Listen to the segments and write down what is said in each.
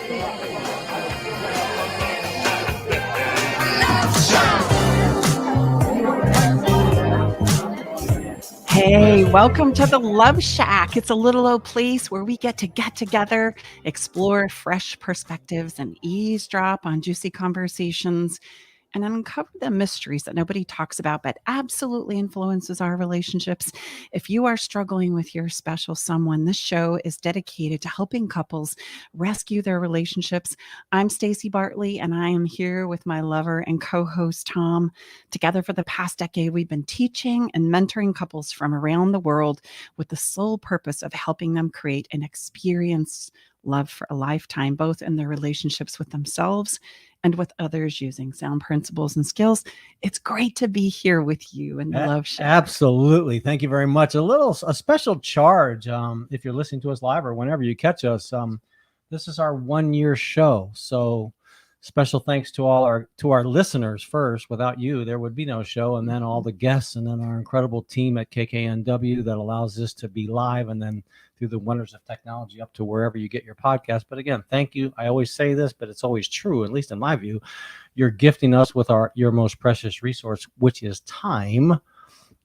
Hey, welcome to the Love Shack. It's a little old place where we get together, explore fresh perspectives, and eavesdrop on juicy conversations and uncover the mysteries that nobody talks about but absolutely influences our relationships. If you are struggling with your special someone, this show is dedicated to helping couples rescue their relationships. I'm Stacey Bartley, and I am here with my lover and co-host Tom. Together for the past decade, we've been teaching and mentoring couples from around the world with the sole purpose of helping them create an experience love for a lifetime, both in their relationships with themselves and with others, using sound principles and skills. It's great to be here with you in the Love Shack. Absolutely. Thank you very much. A special charge, if you're listening to us live or whenever you catch us, this is our 1-year show. So special thanks to our listeners first. Without you, there would be no show. And then all the guests, and then our incredible team at KKNW that allows this to be live, and then through the wonders of technology up to wherever you get your podcast. But again, thank you. I always say this, but it's always true, at least in my view. You're gifting us with your most precious resource, which is time.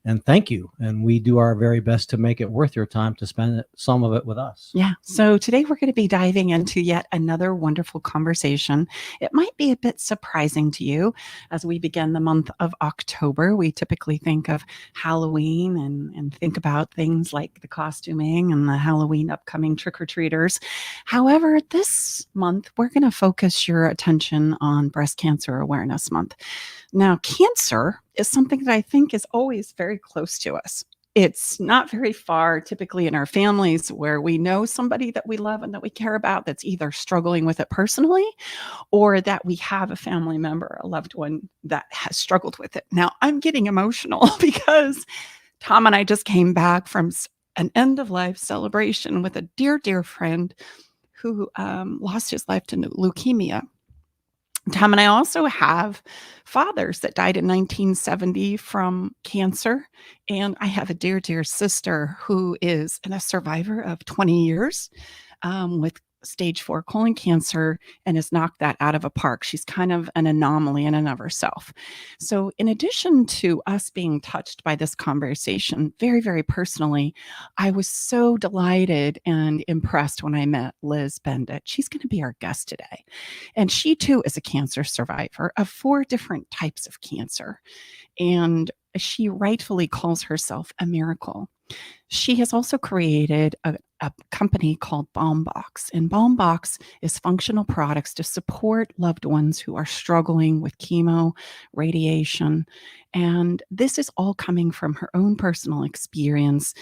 And thank you. And we do our very best to make it worth your time to spend some of it with us. Yeah. So today we're going to be diving into yet another wonderful conversation. It might be a bit surprising to you as we begin the month of October. We typically think of Halloween and think about things like the costuming and the Halloween upcoming trick-or-treaters. However, this month, we're going to focus your attention on Breast Cancer Awareness Month. Now, cancer is something that I think is always very close to us. It's not very far, typically in our families, where we know somebody that we love and that we care about that's either struggling with it personally, or that we have a family member, a loved one that has struggled with it. Now, I'm getting emotional because Tom and I just came back from an end-of-life celebration with a dear, dear friend who lost his life to leukemia. Tom and I also have fathers that died in 1970 from cancer. And I have a dear, dear sister who is a survivor of 20 years with stage 4 colon cancer and has knocked that out of a park. She's kind of an anomaly in and of herself. So in addition to us being touched by this conversation very, very personally, I was so delighted and impressed when I met Liz Bendit. She's going to be our guest today. And she too is a cancer survivor of 4 different types of cancer. And she rightfully calls herself a miracle. She has also created a company called BombBox, and BombBox is functional products to support loved ones who are struggling with chemo, radiation, and this is all coming from her own personal experience.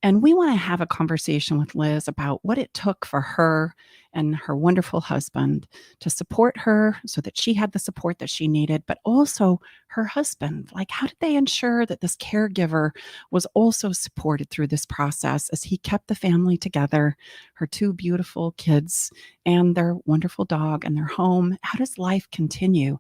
And we want to have a conversation with Liz about what it took for her and her wonderful husband to support her so that she had the support that she needed, but also her husband. Like, how did they ensure that this caregiver was also supported through this process as he kept the family together, her 2 beautiful kids and their wonderful dog and their home? How does life continue?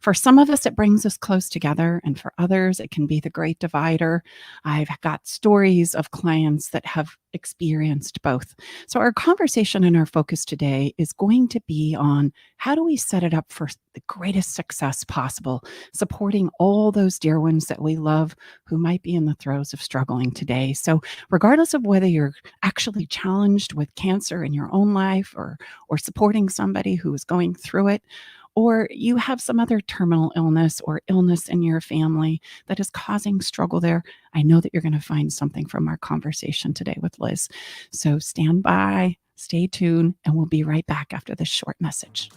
For some of us, it brings us close together, and for others, it can be the great divider. I've got stories of clients that have experienced both. So our conversation and our focus today is going to be on how do we set it up for the greatest success possible, supporting all those dear ones that we love who might be in the throes of struggling today. So regardless of whether you're actually challenged with cancer in your own life or supporting somebody who is going through it, or you have some other terminal illness or illness in your family that is causing struggle there, I know that you're going to find something from our conversation today with Liz. So stand by, stay tuned, and we'll be right back after this short message.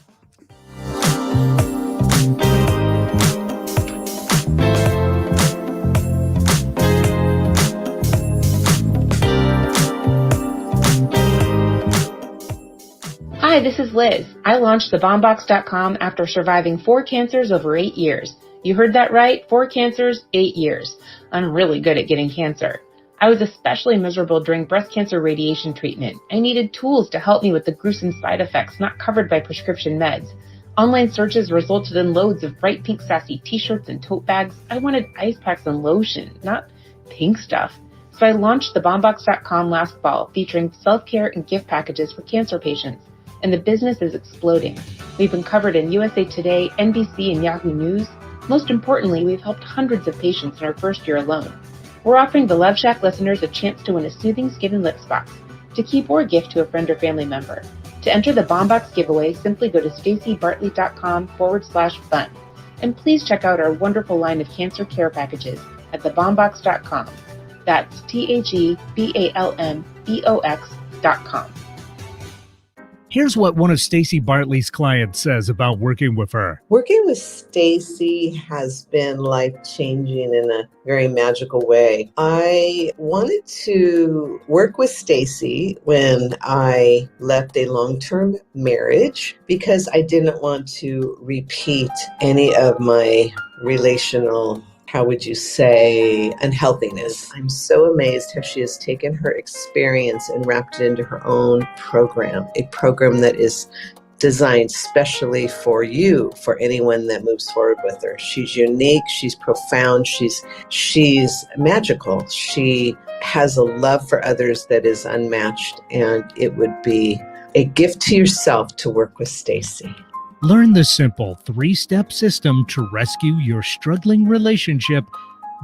Hi, this is Liz. I launched thebombbox.com after surviving 4 cancers over 8 years. You heard that right, 4 cancers, 8 years. I'm really good at getting cancer. I was especially miserable during breast cancer radiation treatment. I needed tools to help me with the gruesome side effects not covered by prescription meds. Online searches resulted in loads of bright pink sassy t-shirts and tote bags. I wanted ice packs and lotion, not pink stuff. So I launched thebombbox.com last fall, featuring self-care and gift packages for cancer patients. and the business is exploding. We've been covered in USA Today, NBC, and Yahoo News. Most importantly, we've helped hundreds of patients in our first year alone. We're offering the Love Shack listeners a chance to win a soothing skin and lips box to keep or gift to a friend or family member. To enter the BombBox giveaway, simply go to stacybartley.com/fun. And please check out our wonderful line of cancer care packages at thebombbox.com. That's THEBALMBOX.com. Here's what one of Stacy Bartley's clients says about working with her. Working with Stacy has been life-changing in a very magical way. I wanted to work with Stacy when I left a long-term marriage because I didn't want to repeat any of my relational, how would you say, unhealthiness. I'm so amazed how she has taken her experience and wrapped it into her own program, a program that is designed specially for you, for anyone that moves forward with her. She's unique, she's profound, she's magical. She has a love for others that is unmatched, and it would be a gift to yourself to work with Stacy. Learn the simple 3-step system to rescue your struggling relationship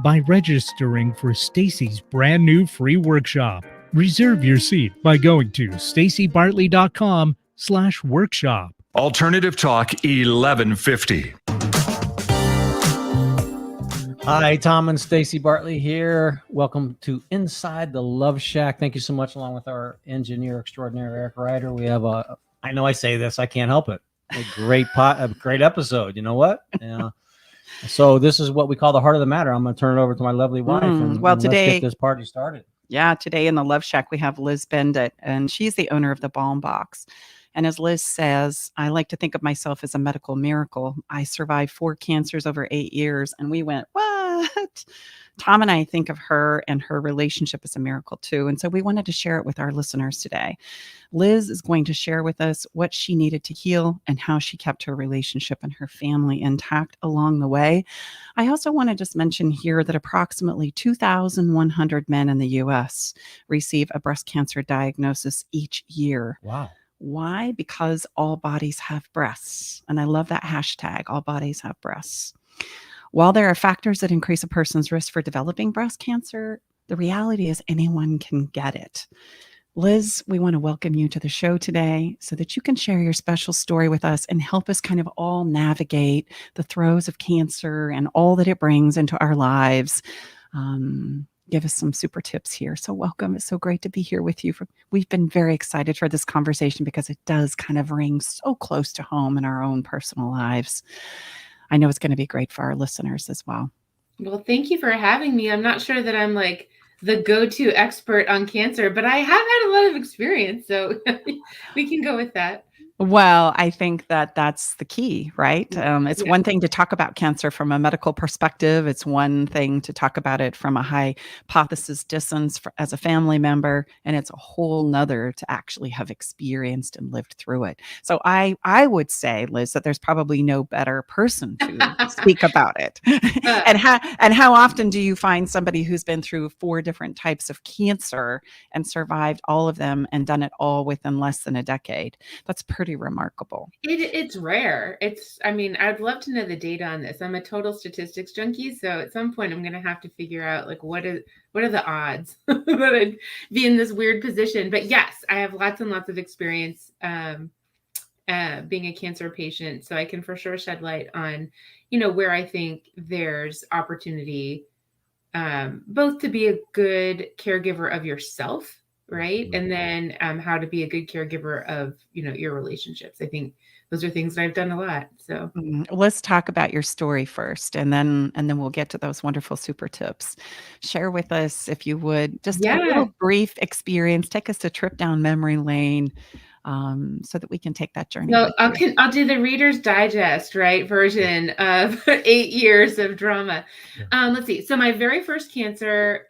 by registering for Stacy's brand new free workshop. Reserve your seat by going to stacybartley.com/workshop. Alternative Talk 1150. Hi, Tom and Stacy Bartley here. Welcome to Inside the Love Shack. Thank you so much, along with our engineer extraordinaire, Eric Ryder. We have I know I say this, I can't help it, a great episode. You know what? Yeah. So this is what we call the heart of the matter. I'm going to turn it over to my lovely wife and Well, let's today, get this party started. Yeah, today in the Love Shack, we have Liz Bendit, and she's the owner of the Balm Box. And as Liz says, I like to think of myself as a medical miracle. I survived 4 cancers over 8 years, and we went, what? Tom and I think of her and her relationship as a miracle too. And so we wanted to share it with our listeners today. Liz is going to share with us what she needed to heal and how she kept her relationship and her family intact along the way. I also want to just mention here that approximately 2,100 men in the U.S. receive a breast cancer diagnosis each year. Wow. Why? Because all bodies have breasts. And I love that hashtag, all bodies have breasts. While there are factors that increase a person's risk for developing breast cancer, the reality is anyone can get it. Liz, we want to welcome you to the show today so that you can share your special story with us and help us kind of all navigate the throes of cancer and all that it brings into our lives. Give us some super tips here. So welcome. It's so great to be here with you. We've been very excited for this conversation because it does kind of ring so close to home in our own personal lives. I know it's going to be great for our listeners as well. Well, thank you for having me. I'm not sure that I'm like the go-to expert on cancer, but I have had a lot of experience, so we can go with that. Well, I think that that's the key, right? It's one thing to talk about cancer from a medical perspective. It's one thing to talk about it from a hypothesis distance as a family member. And it's a whole nother to actually have experienced and lived through it. So I would say, Liz, that there's probably no better person to speak about it. And how often do you find somebody who's been through 4 different types of cancer and survived all of them and done it all within less than a decade? That's pretty remarkable. It's rare. I'd love to know the data on this. I'm a total statistics junkie, so at some point I'm going to have to figure out like what are the odds that I'd be in this weird position. But yes, I have lots and lots of experience being a cancer patient, so I can for sure shed light on, where I think there's opportunity both to be a good caregiver of yourself, right? And then how to be a good caregiver of, your relationships. I think those are things that I've done a lot. So let's talk about your story first, and then we'll get to those wonderful super tips. Share with us, if you would, just a little brief experience. Take us a trip down memory lane. So that we can take that journey. So I'll do the Reader's Digest, version of 8 years of drama. Let's see. So my very first cancer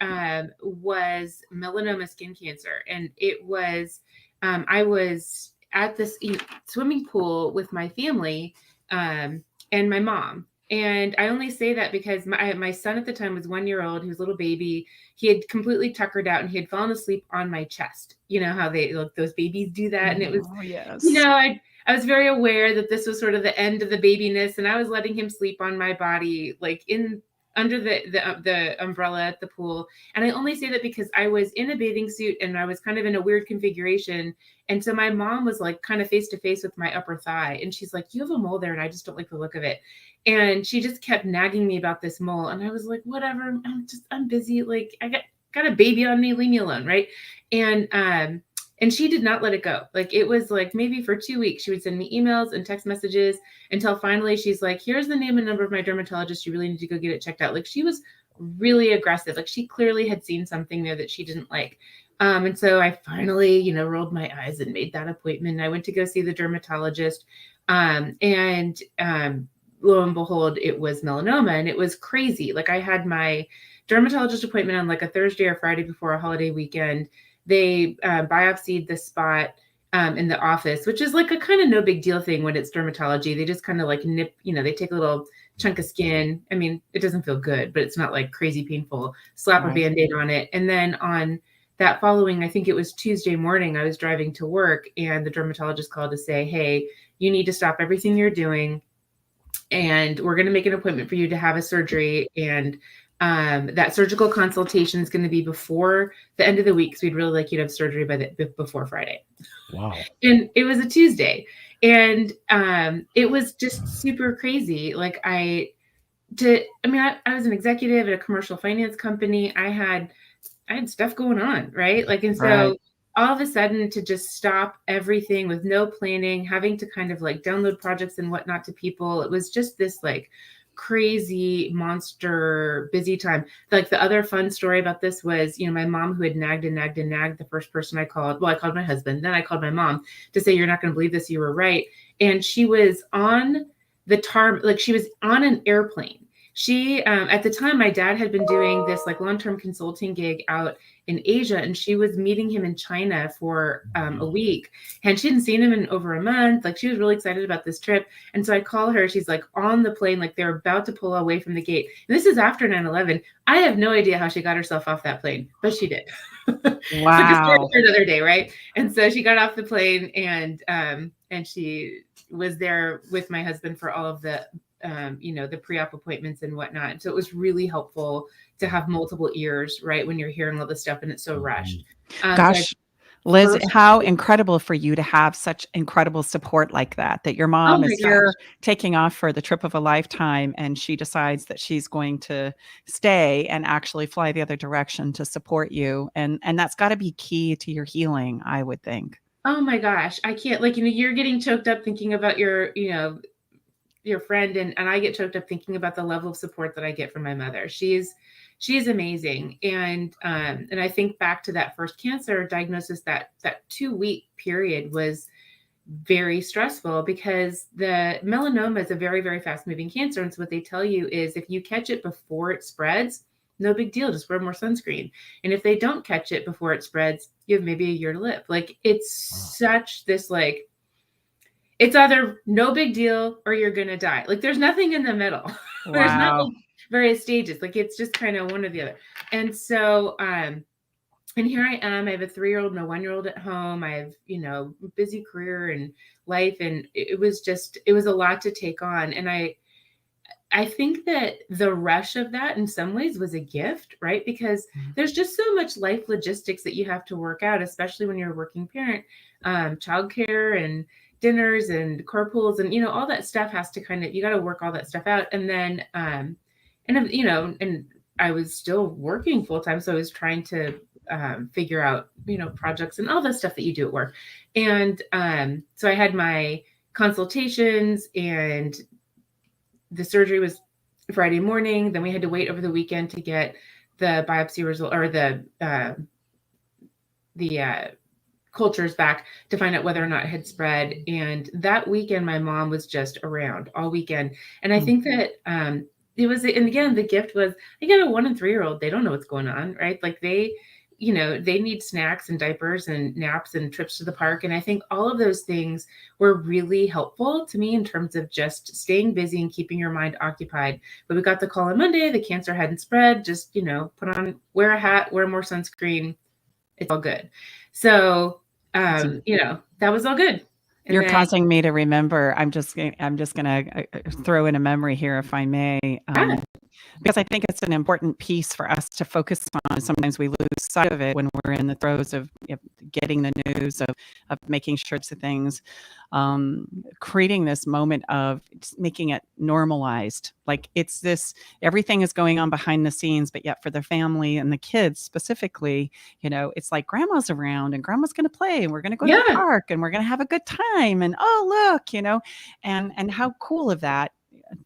was melanoma skin cancer. And it was, I was at this swimming pool with my family and my mom. And I only say that because my son at the time was 1 year old. He was a little baby. He had completely tuckered out and he had fallen asleep on my chest. You know how those babies do that. And it was, Oh, yes. I was very aware that this was sort of the end of the babiness, and I was letting him sleep on my body, like under the umbrella at the pool. And I only say that because I was in a bathing suit and I was kind of in a weird configuration. And so my mom was like kind of face to face with my upper thigh. And she's like, you have a mole there and I just don't like the look of it. And she just kept nagging me about this mole. And I was like, whatever, I'm busy. Like I got a baby on me, leave me alone. Right. And she did not let it go. Like it was like maybe for 2 weeks, she would send me emails and text messages until finally she's like, here's the name and number of my dermatologist. You really need to go get it checked out. Like she was really aggressive. Like she clearly had seen something there that she didn't like. And so I finally, rolled my eyes and made that appointment. I went to go see the dermatologist. And lo and behold, it was melanoma, and it was crazy. Like I had my dermatologist appointment on like a Thursday or Friday before a holiday weekend. They biopsied the spot in the office, which is like a kind of no big deal thing when it's dermatology. They just kind of like nip, they take a little chunk of skin. I mean, it doesn't feel good, but it's not like crazy painful. Slap a Band-Aid on it. And then on that following, I think it was Tuesday morning, I was driving to work and the dermatologist called to say, hey, you need to stop everything you're doing. And we're going to make an appointment for you to have a surgery. And that surgical consultation is going to be before the end of the week. So we'd really like you to have surgery before Friday. Wow. And it was a Tuesday. And it was just super crazy. Like I was an executive at a commercial finance company. I had stuff going on, right? Like, and so all of a sudden to just stop everything with no planning, having to kind of like download projects and whatnot to people. It was just this like crazy monster busy time. Like the other fun story about this was, my mom who had nagged and nagged and nagged, the first person I called my husband, then I called my mom to say, you're not going to believe this, you were right. And she was on she was on an airplane. She, at the time, my dad had been doing this like long-term consulting gig out in Asia, and she was meeting him in China for a week, and she hadn't seen him in over a month. Like she was really excited about this trip. And so I call her, she's like on the plane, like they're about to pull away from the gate. And this is after 9/11. I have no idea how she got herself off that plane, but she did. Wow. So another day, right? And so she got off the plane and she was there with my husband for all of the the pre-op appointments and whatnot. And so it was really helpful to have multiple ears, right? When you're hearing all this stuff and it's so rushed. Gosh, Liz, how incredible for you to have such incredible support like that your mom is here taking off for the trip of a lifetime and she decides that she's going to stay and actually fly the other direction to support you. And that's got to be key to your healing, I would think. Oh my gosh. I can't, you're getting choked up thinking about your friend, and I get choked up thinking about the level of support that I get from my mother. She's amazing. And I think back to that first cancer diagnosis, that 2-week period was very stressful because the melanoma is a very, very fast moving cancer. And so what they tell you is if you catch it before it spreads, no big deal, just wear more sunscreen. And if they don't catch it before it spreads, you have maybe a year to live. Like it's such this like, it's either no big deal or you're going to die. Like there's nothing in the middle. Wow. There's not like various stages. Like it's just kind of one or the other. And so, and here I am, I have a 3-year-old and a 1-year-old at home. I have, busy career and life. And it was a lot to take on. And I think that the rush of that in some ways was a gift, right? Because there's just so much life logistics that you have to work out, especially when you're a working parent, childcare and dinners and carpools and, all that stuff has to you got to work all that stuff out. And then, and I was still working full time. So I was trying to figure out, projects and all the stuff that you do at work. And so I had my consultations and the surgery was Friday morning. Then we had to wait over the weekend to get the biopsy result or the cultures back to find out whether or not it had spread. And that weekend, my mom was just around all weekend. And I think that it was, and again, the gift was, I got a 1 and 3-year-old. They don't know what's going on, right? Like they, they need snacks and diapers and naps and trips to the park. And I think all of those things were really helpful to me in terms of just staying busy and keeping your mind occupied. But we got the call on Monday, the cancer hadn't spread, just, wear a hat, wear more sunscreen. It's all good. So, that was all good. And You're causing me to remember. I'm just going to throw in a memory here, if I may. Because I think it's an important piece for us to focus on. Sometimes we lose sight of it when we're in the throes of getting the news, of making sure to things, creating this moment of making it normalized. Like it's this, everything is going on behind the scenes, but yet for the family and the kids specifically, it's like grandma's around and grandma's going to play and we're going to go to the park and we're going to have a good time. And look, and how cool of that.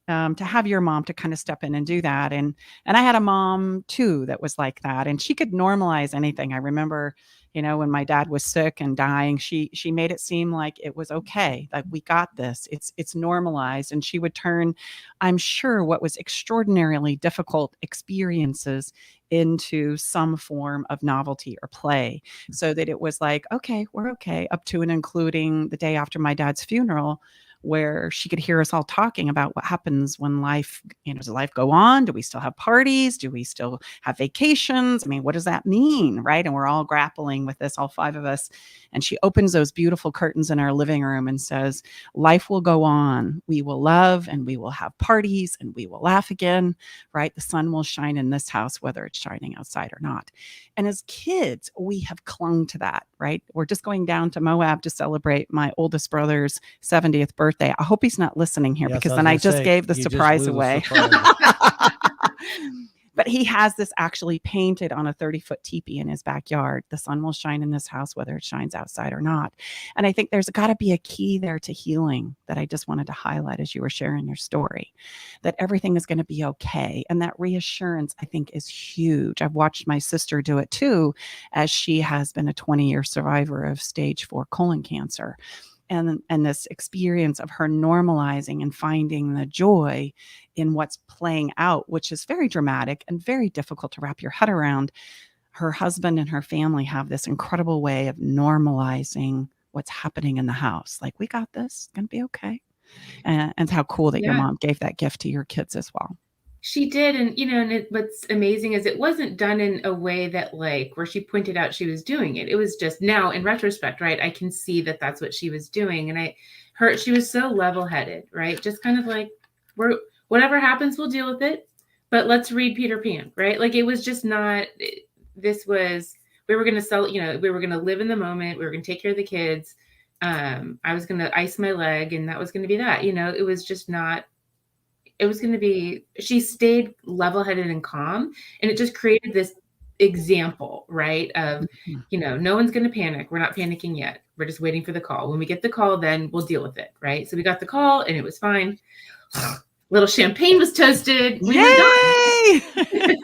To have your mom to kind of step in and do that. And I had a mom too that was like that, and she could normalize anything. I remember, when my dad was sick and dying, she made it seem like it was okay, that we got this. It's normalized. And she would turn, I'm sure, what was extraordinarily difficult experiences into some form of novelty or play, so that it was like, okay, we're okay, up to and including the day after my dad's funeral, where she could hear us all talking about what happens when life, does life go on? Do we still have parties? Do we still have vacations? I mean, what does that mean? Right. And we're all grappling with this, all five of us. And she opens those beautiful curtains in our living room and says, life will go on. We will love and we will have parties and we will laugh again. Right. The sun will shine in this house, whether it's shining outside or not. And as kids, we have clung to that. Right. We're just going down to Moab to celebrate my oldest brother's 70th birthday. I hope he's not listening here, because then I just gave the surprise away. But he has this actually painted on a 30-foot teepee in his backyard. The sun will shine in this house, whether it shines outside or not. And I think there's got to be a key there to healing that I just wanted to highlight as you were sharing your story, that everything is going to be okay. And that reassurance, I think, is huge. I've watched my sister do it too, as she has been a 20-year survivor of stage 4 colon cancer. And this experience of her normalizing and finding the joy in what's playing out, which is very dramatic and very difficult to wrap your head around. Her husband and her family have this incredible way of normalizing what's happening in the house. Like, we got this, it's going to be okay. And how cool that your mom gave that gift to your kids as well. She did. And, what's amazing is it wasn't done in a way that where she pointed out she was doing it. It was just, now in retrospect, right, I can see that that's what she was doing. And she was so level-headed, right? Just kind of like, whatever happens, we'll deal with it, but let's read Peter Pan, right? Like, it was just not, we were going to we were going to live in the moment. We were going to take care of the kids. I was going to ice my leg, and that was going to be that, it was just not, it was going to be, she stayed level-headed and calm. And it just created this example, right? Of, no one's going to panic. We're not panicking yet. We're just waiting for the call. When we get the call, then we'll deal with it. Right. So we got the call and it was fine. Little champagne was toasted. We were done.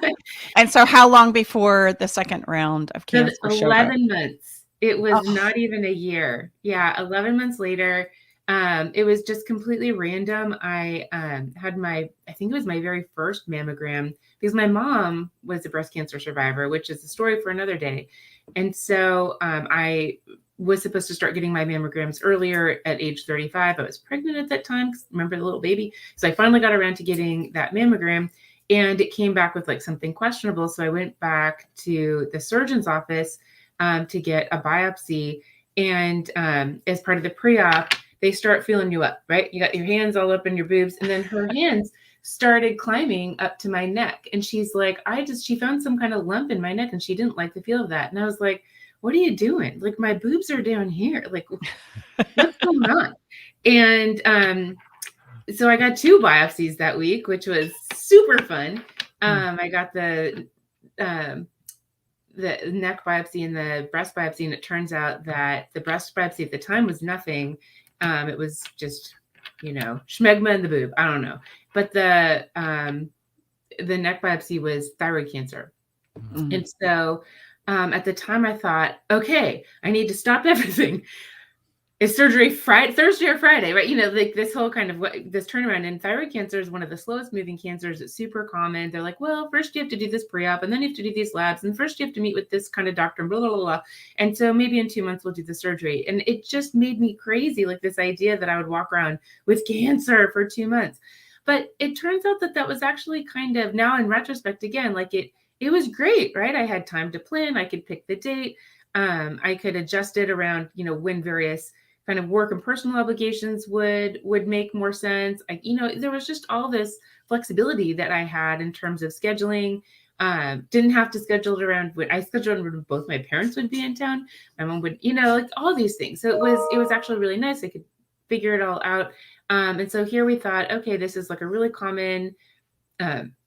And so how long before the second round of cancer? 11 months. It was not even a year. Yeah. 11 months later. It was just completely random. I had I think it was my very first mammogram, because my mom was a breast cancer survivor, which is a story for another day. And so I was supposed to start getting my mammograms earlier at age 35. I was pregnant at that time. Remember the little baby? So I finally got around to getting that mammogram, and it came back with something questionable. So I went back to the surgeon's office to get a biopsy. And as part of the pre-op, they start feeling you up, right? You got your hands all up in your boobs. And then her hands started climbing up to my neck. And she's like, she found some kind of lump in my neck and she didn't like the feel of that. And I was like, what are you doing? Like, my boobs are down here. Like, what's going on? And so I got 2 biopsies that week, which was super fun. I got the neck biopsy and the breast biopsy. And it turns out that the breast biopsy at the time was nothing. It was just, schmegma in the boob. I don't know. But the neck biopsy was thyroid cancer. Mm-hmm. And so at the time I thought, okay, I need to stop everything. Is surgery Friday, Thursday or Friday, right? Like this whole kind of this turnaround. And thyroid cancer is one of the slowest moving cancers. It's super common. They're like, well, first you have to do this pre-op, and then you have to do these labs, and first you have to meet with this kind of doctor, and blah, blah, blah, blah. And so maybe in 2 months we'll do the surgery. And it just made me crazy, like this idea that I would walk around with cancer for 2 months. But it turns out that was actually kind of, now in retrospect, again, like it was great, right? I had time to plan. I could pick the date. I could adjust it around, when various kind of work and personal obligations would make more sense. There was just all this flexibility that I had in terms of scheduling. Didn't have to schedule it around when I scheduled when both my parents would be in town. My mom would, like all these things. So it was actually really nice. I could figure it all out. And so here we thought, okay, this is like a really common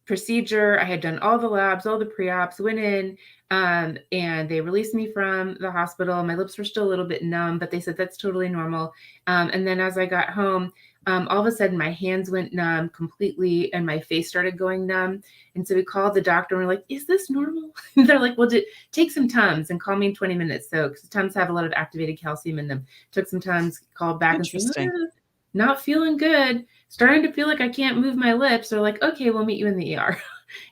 procedure. I had done all the labs, all the pre-ops, went in, and they released me from the hospital. My lips were still a little bit numb, but they said that's totally normal. And then as I got home, all of a sudden my hands went numb completely and my face started going numb. And so we called the doctor and we're like, is this normal? And they're like, well, take some Tums and call me in 20 minutes. So because Tums have a lot of activated calcium in them. Took some Tums, called back and said, not feeling good. Starting to feel like I can't move my lips. They're like, okay, we'll meet you in the ER.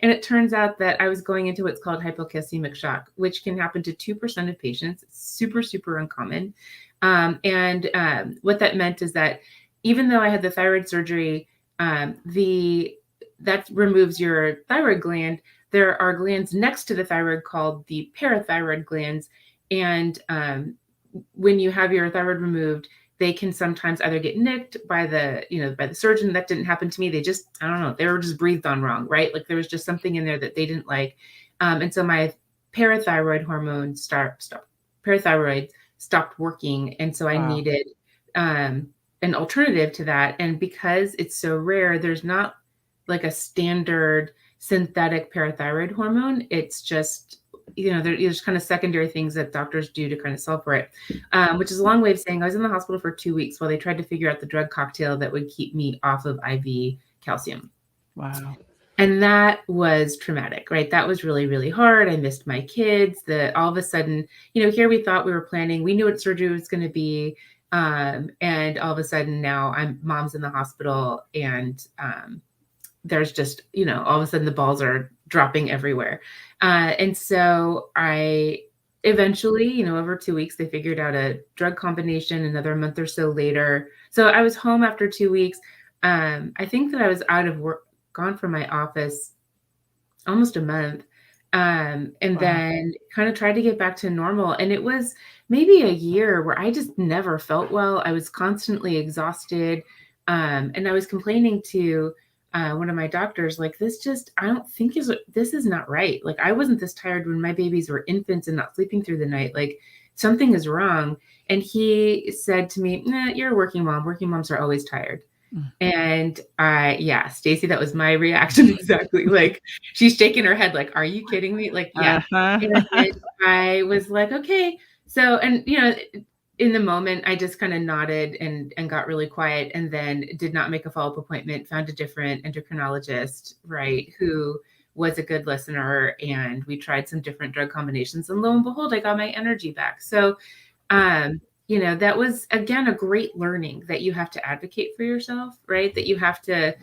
And it turns out that I was going into what's called hypocalcemic shock, which can happen to 2% of patients. It's super, super uncommon. What that meant is that even though I had the thyroid surgery, that removes your thyroid gland, there are glands next to the thyroid called the parathyroid glands. And when you have your thyroid removed, they can sometimes either get nicked by the surgeon. That didn't happen to me. They just, I don't know, they were just breathed on wrong, right? Like there was just something in there that they didn't like. And so my parathyroid hormone parathyroid stopped working. And so I needed an alternative to that. And because it's so rare, there's not like a standard synthetic parathyroid hormone. It's just, there's kind of secondary things that doctors do to kind of solve for it, which is a long way of saying I was in the hospital for 2 weeks while they tried to figure out the drug cocktail that would keep me off of IV calcium. Wow. And that was traumatic, right? That was really, really hard. I missed my kids. All of a sudden, here we thought we were planning, we knew what surgery was going to be. And all of a sudden now mom's in the hospital and there's just, all of a sudden the balls are dropping everywhere. And so I eventually, over 2 weeks, they figured out a drug combination. Another month or so later. So I was home after 2 weeks. I think that I was out of work, gone from my office almost a month. Then kind of tried to get back to normal. And it was maybe a year where I just never felt well. I was constantly exhausted. And I was complaining to one of my doctors, like, I don't think this is not right. Like, I wasn't this tired when my babies were infants and not sleeping through the night. Like, something is wrong. And he said to me, nah, you're a working mom. Working moms are always tired. And Stacy, that was my reaction exactly. Like, she's shaking her head, like, are you kidding me? Like, yeah. And I was like, okay. So, and in the moment, I just kind of nodded and got really quiet, and then did not make a follow-up appointment, found a different endocrinologist, right, who was a good listener. And we tried some different drug combinations, and lo and behold, I got my energy back. So, that was, again, a great learning that you have to advocate for yourself, right? That you have to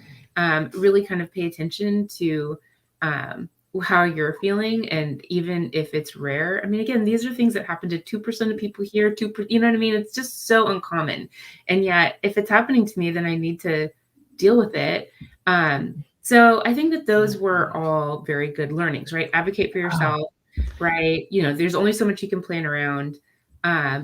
really kind of pay attention to how you're feeling. And even if it's rare, I mean, again, these are things that happen to 2% of people here, you know what I mean? It's just so uncommon. And yet if it's happening to me, then I need to deal with it. So I think that those were all very good learnings, right? Advocate for yourself, right? There's only so much you can plan around.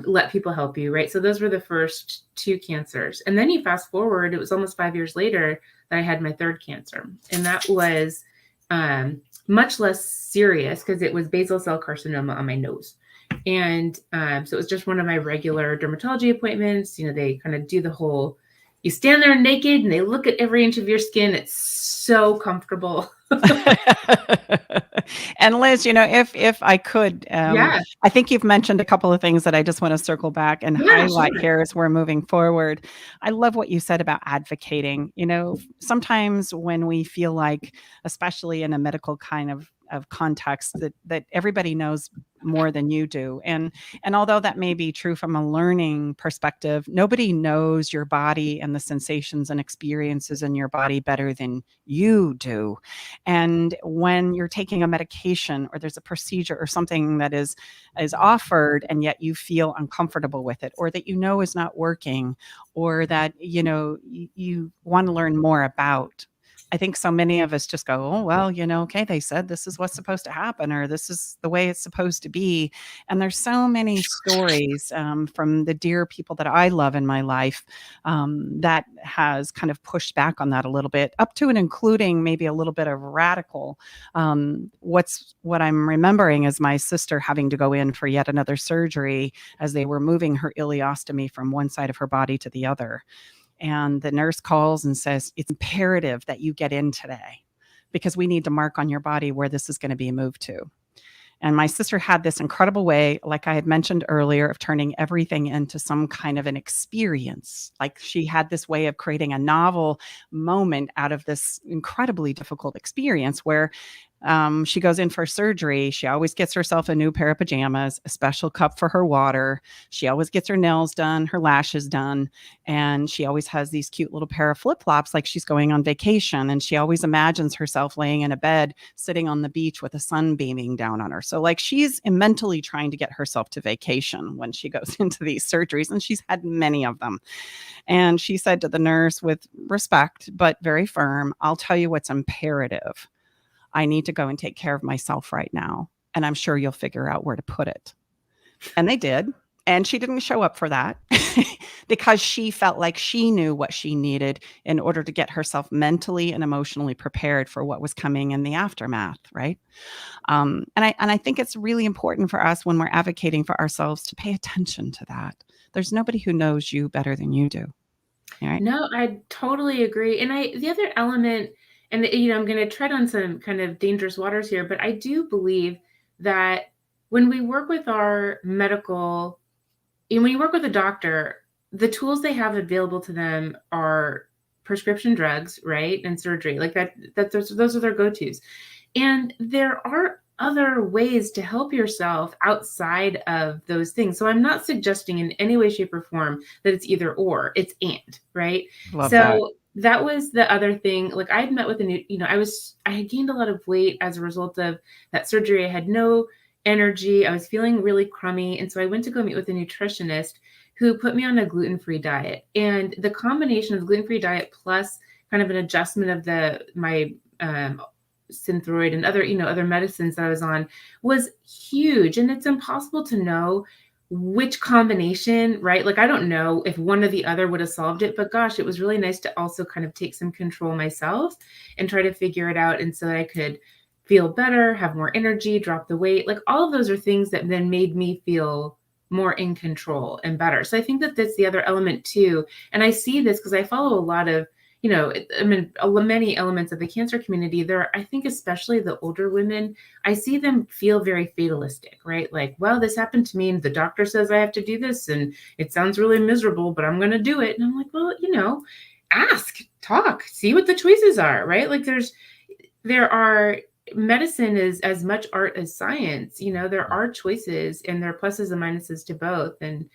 Let people help you, right? So those were the first 2 cancers. And then you fast forward, it was almost 5 years later that I had my 3rd cancer. And that was much less serious because it was basal cell carcinoma on my nose. And so it was just one of my regular dermatology appointments. They kind of do the whole, you stand there naked and they look at every inch of your skin. It's so comfortable. And Liz, if I could, I think you've mentioned a couple of things that I just want to circle back and highlight here as we're moving forward. I love what you said about advocating. Sometimes when we feel like, especially in a medical kind of of context that everybody knows more than you do. And although that may be true from a learning perspective, nobody knows your body and the sensations and experiences in your body better than you do. And when you're taking a medication or there's a procedure or something that is offered and yet you feel uncomfortable with it, or that is not working, or that you want to learn more about, I think so many of us just go, oh, well, okay, they said this is what's supposed to happen, or this is the way it's supposed to be. And there's so many stories from the dear people that I love in my life that has kind of pushed back on that a little bit, up to and including maybe a little bit of radical. What I'm remembering is my sister having to go in for yet another surgery as they were moving her ileostomy from one side of her body to the other. And the nurse calls and says, it's imperative that you get in today because we need to mark on your body where this is going to be moved to. And my sister had this incredible way, like I had mentioned earlier, of turning everything into some kind of an experience. Like she had this way of creating a novel moment out of this incredibly difficult experience where she goes in for surgery. She always gets herself a new pair of pajamas, a special cup for her water. She always gets her nails done, her lashes done. And she always has these cute little pair of flip-flops like she's going on vacation. And she always imagines herself laying in a bed, sitting on the beach with the sun beaming down on her. So like she's mentally trying to get herself to vacation when she goes into these surgeries. And she's had many of them. And she said to the nurse with respect, but very firm, I'll tell you what's imperative. I need to go and take care of myself right now. And I'm sure you'll figure out where to put it. And they did. And she didn't show up for that because she felt like she knew what she needed in order to get herself mentally and emotionally prepared for what was coming in the aftermath, right? And I think it's really important for us when we're advocating for ourselves to pay attention to that. There's nobody who knows you better than you do. Right? No, I totally agree. And the other element, and I'm going to tread on some kind of dangerous waters here, but I do believe that when we work with our medical, and when you work with a doctor, the tools they have available to them are prescription drugs, right? And surgery, like those are their go-tos. And there are other ways to help yourself outside of those things. So I'm not suggesting in any way, shape, or form that it's either or, it's and, right? Love that. That was the other thing. Like I had met with I had gained a lot of weight as a result of that surgery. I had no energy. I was feeling really crummy. And so I went to go meet with a nutritionist who put me on a gluten-free diet. And the combination of the gluten-free diet plus kind of an adjustment of my Synthroid and other medicines that I was on was huge. And it's impossible to know which combination, right? Like, I don't know if one or the other would have solved it, but gosh, it was really nice to also kind of take some control myself and try to figure it out. And so that I could feel better, have more energy, drop the weight. Like all of those are things that then made me feel more in control and better. So I think that that's the other element too. And I see this because I follow a lot of, many elements of the cancer community there. I think especially the older women, I see them feel very fatalistic, right? Like, well, this happened to me and the doctor says I have to do this and it sounds really miserable, but I'm going to do it. And I'm like, well, ask, talk, see what the choices are, right? Like medicine is as much art as science. There are choices and there are pluses and minuses to both. And,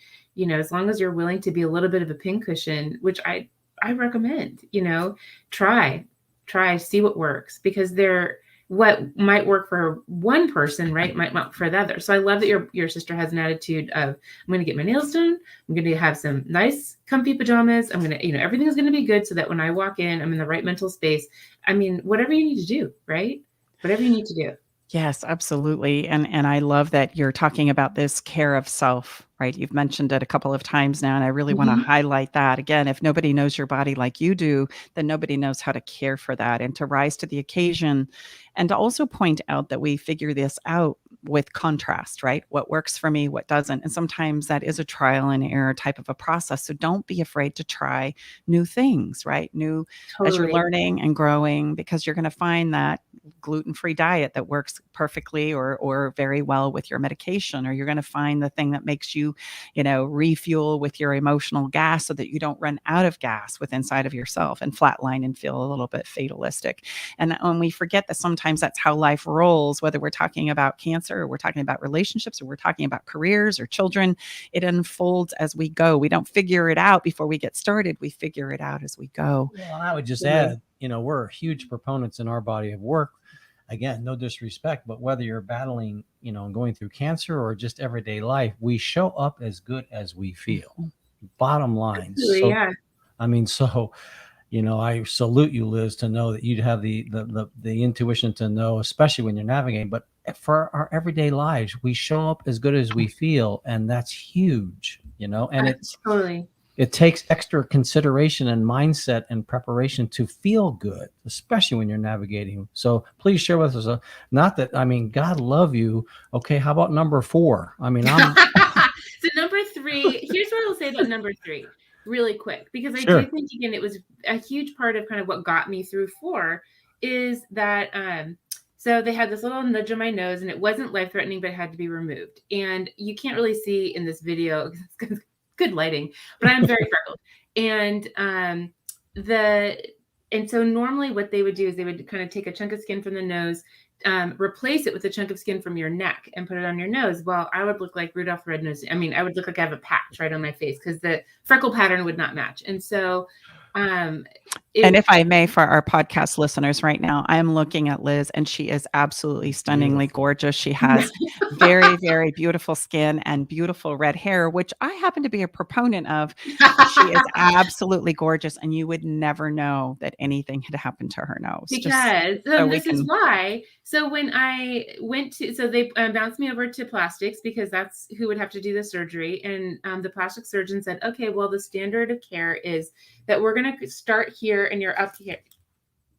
as long as you're willing to be a little bit of a pincushion, which I recommend, try, see what works, because what might work for one person, right, might not for the other. So I love that your sister has an attitude of, I'm going to get my nails done. I'm going to have some nice, comfy pajamas. I'm going to, everything's going to be good so that when I walk in, I'm in the right mental space. I mean, whatever you need to do, right? Whatever you need to do. Yes, absolutely. And I love that you're talking about this care of self, right? You've mentioned it a couple of times now, and I really want to highlight that. Again, if nobody knows your body like you do, then nobody knows how to care for that and to rise to the occasion, and to also point out that we figure this out with contrast, right? What works for me, what doesn't. And sometimes that is a trial and error type of a process. So don't be afraid to try new things, right? New as you're Totally. learning and growing, because you're going to find that gluten-free diet that works perfectly or very well with your medication, or you're going to find the thing that makes you, refuel with your emotional gas so that you don't run out of gas with inside of yourself and flatline and feel a little bit fatalistic. And when we forget that sometimes that's how life rolls, whether we're talking about cancer or we're talking about relationships or we're talking about careers or children, it unfolds as we go. We don't figure it out before we get started. We figure it out as we go. Well, and I would just Totally. add, we're huge proponents in our body of work. Again, no disrespect, but whether you're battling, and going through cancer or just everyday life, we show up as good as we feel. Bottom line. Absolutely, So, yeah. I mean, so, I salute you, Liz, to know that you'd have the intuition to know, especially when you're navigating. But for our everyday lives, we show up as good as we feel, and that's huge, and Totally. it takes extra consideration and mindset and preparation to feel good, especially when you're navigating. So please share with us, not that, God love you. Okay. How about number 4? I'm So number 3, here's what I'll say about number 3 really quick, because I Sure. do think, again, it was a huge part of kind of what got me through 4 is that, so they had this little nudge on my nose and it wasn't life-threatening, but it had to be removed. And you can't really see in this video, it's good lighting, but I'm very freckled. And so normally what they would do is they would kind of take a chunk of skin from the nose, replace it with a chunk of skin from your neck and put it on your nose. Well, I would look like Rudolph the Red-Nosed. I would look like I have a patch right on my face because the freckle pattern would not match. And so, and if I may, for our podcast listeners right now, I am looking at Liz and she is absolutely stunningly gorgeous. She has very, very beautiful skin and beautiful red hair, which I happen to be a proponent of. She is absolutely gorgeous. And you would never know that anything had happened to her nose. Because this is why. So when I went to, so they bounced me over to plastics because that's who would have to do the surgery. And the plastic surgeon said, okay, well, the standard of care is that we're going to start here and you're up here.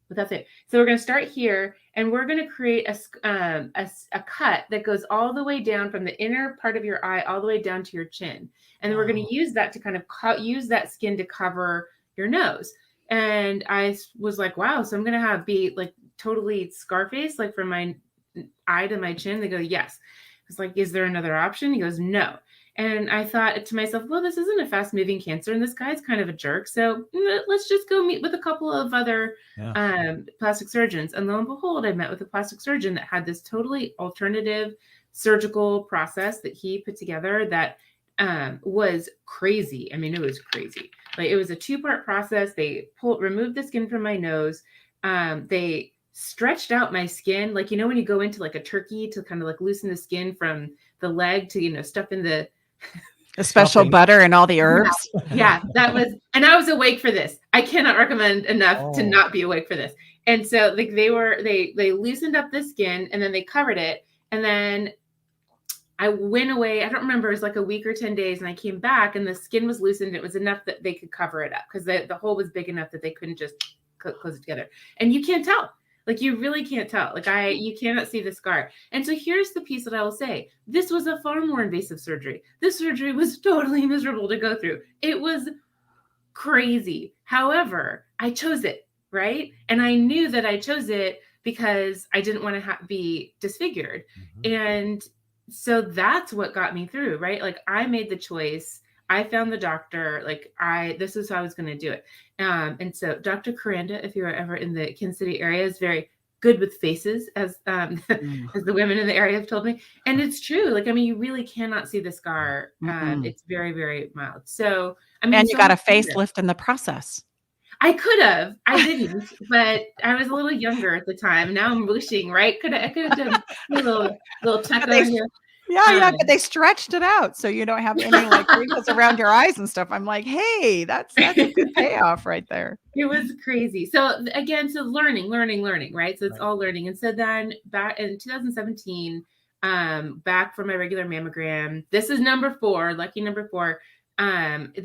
But that's it. So we're going to start here and we're going to create a cut that goes all the way down from the inner part of your eye all the way down to your chin. And then we're going to use that to kind of use that skin to cover your nose. And I was like, wow, so I'm going to be like totally Scarface, like from my eye to my chin. They go, yes. I was like, is there another option? He goes, no. And I thought to myself, well, this isn't a fast moving cancer and this guy's kind of a jerk. So let's just go meet with a couple of other plastic surgeons. And lo and behold, I met with a plastic surgeon that had this totally alternative surgical process that he put together that was crazy. It was crazy. Like, it was a 2-part process. They removed the skin from my nose. They stretched out my skin. Like, when you go into like a turkey to kind of like loosen the skin from the leg to, stuff in the special butter and all the herbs. Yeah, that was, and I was awake for this. I cannot recommend enough to not be awake for this. And so like they loosened up the skin and then they covered it. And then I went away. I don't remember. It was like a week or 10 days. And I came back and the skin was loosened. It was enough that they could cover it up because the hole was big enough that they couldn't just close it together. And you can't tell. Like, you really can't tell. Like, you cannot see the scar. And so here's the piece that I will say. This was a far more invasive surgery. This surgery was totally miserable to go through. It was crazy. However, I chose it, right? And I knew that I chose it because I didn't want to be disfigured. Mm-hmm. And so that's what got me through, right? Like, I made the choice. I found the doctor. Like, this is how I was going to do it. And so Dr. Coranda, if you're ever in the Kansas City area, is very good with faces, as as the women in the area have told me. And it's true. Like, you really cannot see the scar. It's very, very mild. So, and you got a facelift in the process. I could have. I didn't, but I was a little younger at the time. Now I'm wishing, right? I could have done a little tuck on here. Yeah, but they stretched it out so you don't have any like wrinkles around your eyes and stuff. I'm like, hey, that's a good payoff right there. It was crazy. So again, learning, right? So it's all learning. And so then back in 2017, back for my regular mammogram, this is number 4, lucky number 4. The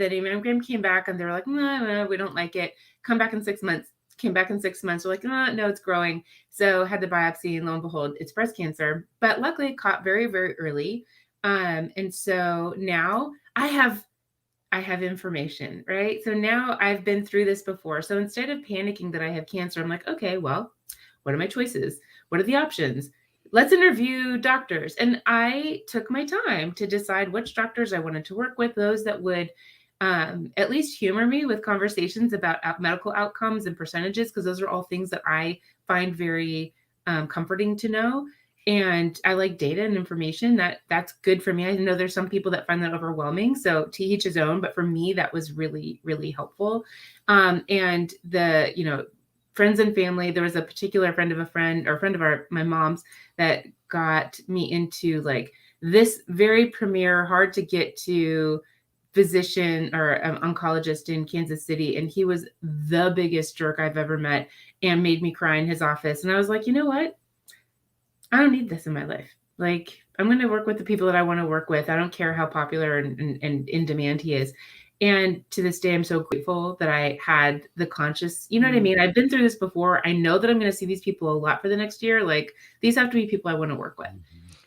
mammogram came back and they were like, no, we don't like it. Come back in 6 months. came back in 6 months. We're like, no, it's growing. So had the biopsy, and lo and behold, it's breast cancer. But luckily it caught very, very early. And so now I have information, right? So now I've been through this before. So instead of panicking that I have cancer, I'm like, okay, well, what are my choices? What are the options? Let's interview doctors. And I took my time to decide which doctors I wanted to work with, those that would at least humor me with conversations about medical outcomes and percentages, because those are all things that I find very comforting to know. And I like data and information. That's good for me. I know there's some people that find that overwhelming. So to each his own, but for me, that was really, really helpful. And the, friends and family, there was a particular friend of a friend, or friend of my mom's, that got me into like this very premier, hard to get to physician or oncologist in Kansas City. And he was the biggest jerk I've ever met and made me cry in his office. And I was like, you know what? I don't need this in my life. Like, I'm going to work with the people that I want to work with. I don't care how popular and in demand he is. And to this day, I'm so grateful that I had the conscious, you know what I mean? I've been through this before. I know that I'm going to see these people a lot for the next year. Like, these have to be people I want to work with.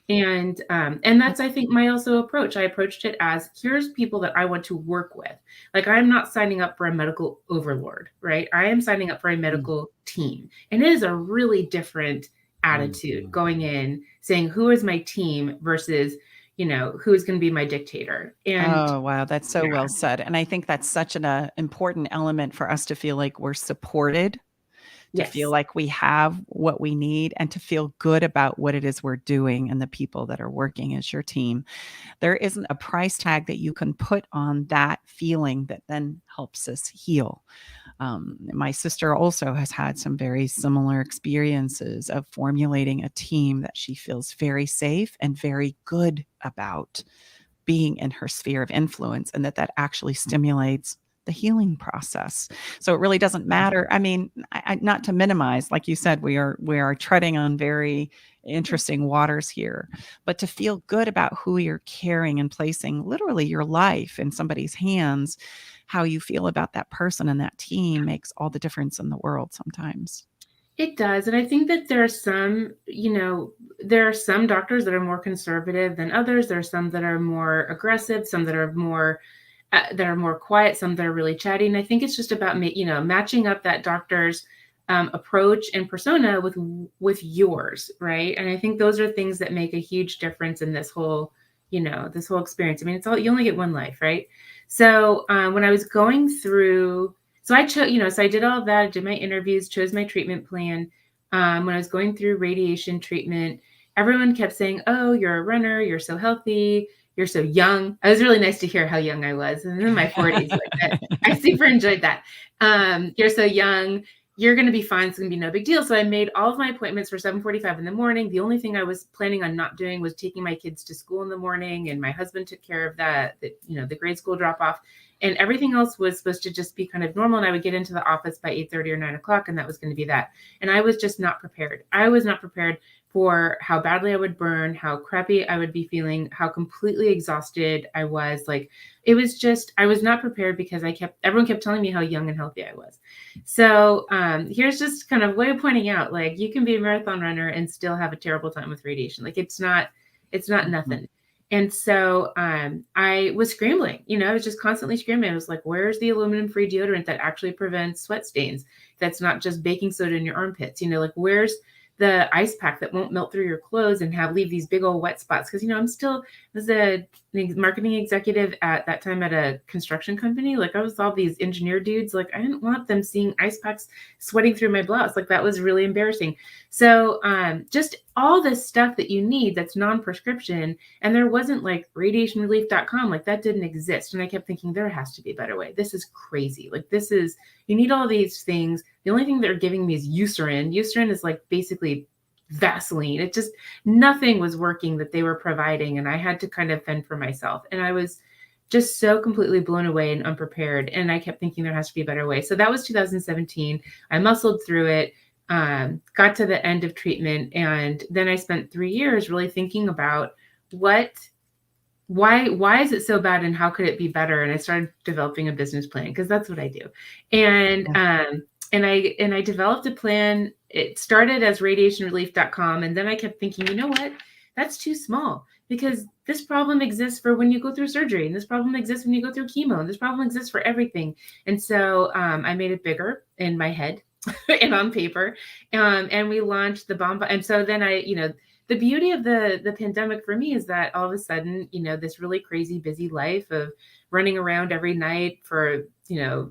And that's, I think, my also approach. I approached it as, here's people that I want to work with. Like, I'm not signing up for a medical overlord, right? I am signing up for a medical team. And it is a really different attitude going in, saying, who is my team versus, who is going to be my dictator. And oh, wow. That's so well said. And I think that's such an important element for us to feel like we're supported, to feel like we have what we need, and to feel good about what it is we're doing and the people that are working as your team. There isn't a price tag that you can put on that feeling that then helps us heal. My sister also has had some very similar experiences of formulating a team that she feels very safe and very good about being in her sphere of influence, and that actually stimulates the healing process. So it really doesn't matter. I mean, not to minimize, like you said, we are treading on very interesting waters here, but to feel good about who you're carrying and placing literally your life in somebody's hands, how you feel about that person and that team makes all the difference in the world sometimes. It does. And I think that there are some, there are some doctors that are more conservative than others. There are some that are more aggressive, some that are more quiet, some that are really chatty. And I think it's just about, matching up that doctor's approach and persona with yours, right? And I think those are things that make a huge difference in this whole experience. I mean, you only get one life, right? So when I was going through, so I chose, so I did all of that. I did my interviews, chose my treatment plan. When I was going through radiation treatment, everyone kept saying, "Oh, you're a runner. You're so healthy. You're so young." It was really nice to hear how young I was. And in my 40s, I super enjoyed that. You're so young. You're going to be fine. It's going to be no big deal. So I made all of my appointments for 7:45 in the morning. The only thing I was planning on not doing was taking my kids to school in the morning. And my husband took care of that, the grade school drop off. And everything else was supposed to just be kind of normal. And I would get into the office by 8:30 or 9 o'clock, and that was going to be that. And I was just not prepared. I was not prepared for how badly I would burn, how crappy I would be feeling, how completely exhausted I was. Like, it was just, I was not prepared because everyone kept telling me how young and healthy I was. So here's just kind of way of pointing out, like, you can be a marathon runner and still have a terrible time with radiation. Like, it's not nothing. And so I was scrambling, I was just constantly scrambling. I was like, where's the aluminum-free deodorant that actually prevents sweat stains? That's not just baking soda in your armpits, like, where's the ice pack that won't melt through your clothes and leave these big old wet spots? Because, I'm still, as a marketing executive at that time at a construction company. Like, I was all these engineer dudes. Like, I didn't want them seeing ice packs sweating through my blouse. Like, that was really embarrassing. So just all this stuff that you need that's non-prescription. And there wasn't like radiationrelief.com. Like, that didn't exist. And I kept thinking, there has to be a better way. This is crazy. Like, you need all these things. The only thing they're giving me is Eucerin. Eucerin is like basically Vaseline. It just, nothing was working that they were providing. And I had to kind of fend for myself. And I was just so completely blown away and unprepared. And I kept thinking there has to be a better way. So that was 2017. I muscled through it, got to the end of treatment. And then I spent 3 years really thinking about why is it so bad and how could it be better? And I started developing a business plan, because that's what I do. And I developed a plan. It started as radiationrelief.com. And then I kept thinking, you know what? That's too small, because this problem exists for when you go through surgery, and this problem exists when you go through chemo, and this problem exists for everything. And so I made it bigger in my head and on paper. And we launched the Bomb. And so then the beauty of the pandemic for me is that all of a sudden, this really crazy busy life of running around every night for,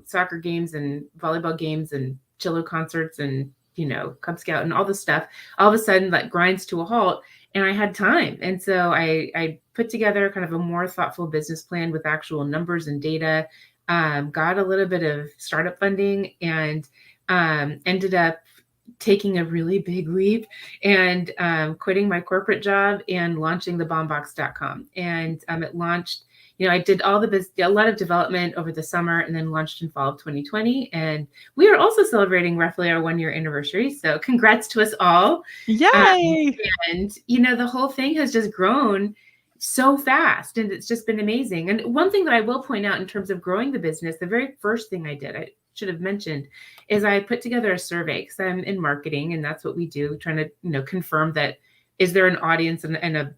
soccer games and volleyball games and cello concerts and, Cub Scout and all this stuff, all of a sudden like grinds to a halt. And I had time. And so I put together kind of a more thoughtful business plan with actual numbers and data, got a little bit of startup funding, and ended up taking a really big leap and quitting my corporate job and launching the bombbox.com. And it launched, I did a lot of development over the summer, and then launched in fall of 2020. And we are also celebrating roughly our 1-year anniversary. So congrats to us all. Yay! And, the whole thing has just grown so fast, and it's just been amazing. And one thing that I will point out in terms of growing the business, the very first thing I did, I should have mentioned, is I put together a survey, because I'm in marketing and that's what we do, trying to, confirm that is there an audience and a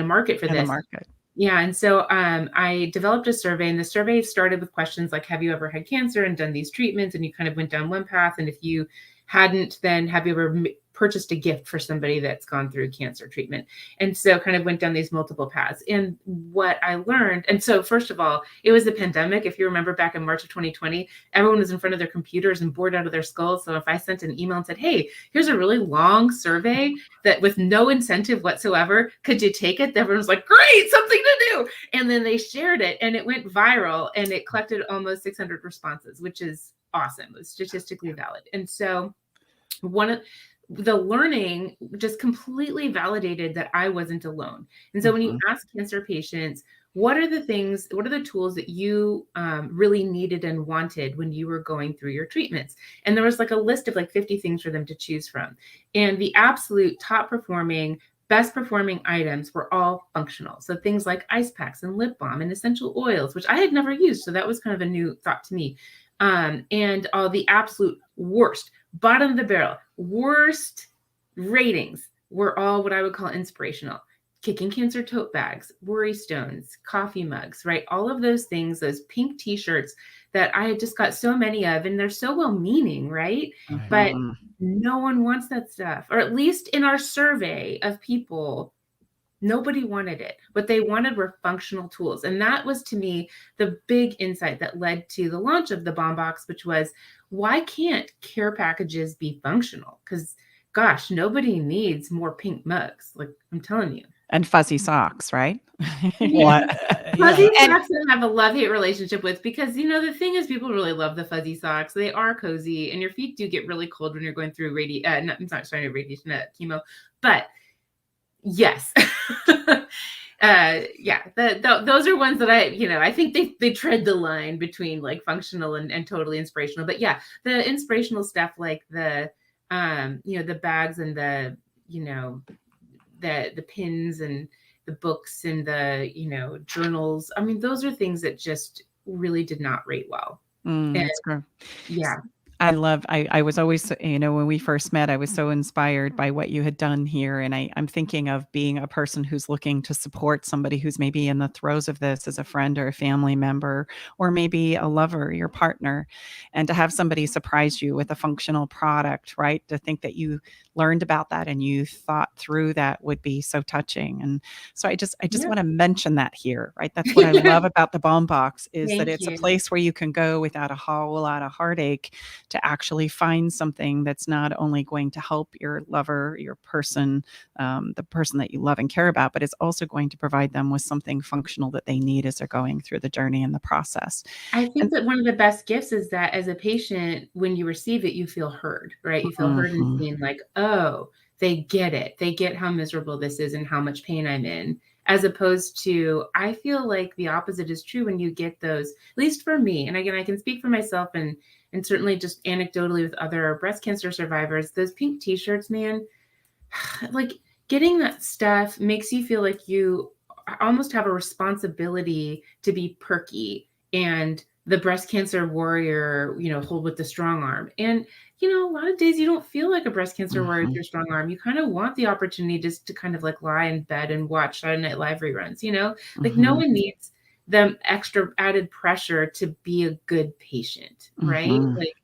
market for In this. the market. Yeah. And so I developed a survey, and the survey started with questions like, have you ever had cancer and done these treatments? And you kind of went down one path. And if you hadn't, then have you ever purchased a gift for somebody that's gone through cancer treatment? And so kind of went down these multiple paths. And what I learned, and so first of all, it was the pandemic. If you remember back in March of 2020, everyone was in front of their computers and bored out of their skulls. So if I sent an email and said, hey, here's a really long survey that with no incentive whatsoever, could you take it? Everyone was like, great, something to do. And then they shared it, and it went viral, and it collected almost 600 responses, which is awesome. It was statistically valid. And so the learning just completely validated that I wasn't alone. And so when you ask cancer patients, what are the tools that you really needed and wanted when you were going through your treatments? And there was like a list of like 50 things for them to choose from. And the absolute best performing items were all functional. So things like ice packs and lip balm and essential oils, which I had never used. So that was kind of a new thought to me. And all the absolute worst, bottom of the barrel, worst ratings were all what I would call inspirational. Kicking Cancer tote bags, worry stones, coffee mugs, right? All of those things, those pink t-shirts that I had just got so many of, and they're so well-meaning, right? But no one wants that stuff, or at least in our survey of people, nobody wanted it. What they wanted were functional tools. And that was, to me, the big insight that led to the launch of the Bomb Box, which was, why can't care packages be functional? Because, gosh, nobody needs more pink mugs. Like, I'm telling you. And fuzzy socks, right? Fuzzy socks I have a love-hate relationship with, because, the thing is, people really love the fuzzy socks. They are cozy, and your feet do get really cold when you're going through chemo. But yes. Those are ones that I think they tread the line between like functional and totally inspirational. But yeah, the inspirational stuff like the the bags and the pins and the books and the journals. I mean, those are things that just really did not rate well. That's great. Yeah. I was always, when we first met, I was so inspired by what you had done here. And I'm thinking of being a person who's looking to support somebody who's maybe in the throes of this as a friend or a family member, or maybe a lover, your partner, and to have somebody surprise you with a functional product, right? To think that you learned about that and you thought through that would be so touching. And so I just want to mention that here, right? That's what I love about the Bomb Box, is that it's a place where you can go without a whole lot of heartache to actually find something that's not only going to help your lover, your person, the person that you love and care about, but it's also going to provide them with something functional that they need as they're going through the journey and the process. I think that one of the best gifts is that as a patient, when you receive it, you feel heard, right? You feel heard and seen, like, oh, they get it. They get how miserable this is and how much pain I'm in. As opposed to, I feel like the opposite is true when you get those, at least for me. And again, I can speak for myself and certainly just anecdotally with other breast cancer survivors, those pink t-shirts, man, like getting that stuff makes you feel like you almost have a responsibility to be perky and the breast cancer warrior, hold with the strong arm. And, a lot of days you don't feel like a breast cancer warrior with your strong arm. You kind of want the opportunity just to kind of like lie in bed and watch Saturday Night Live reruns, like no one needs the extra added pressure to be a good patient, right? Like,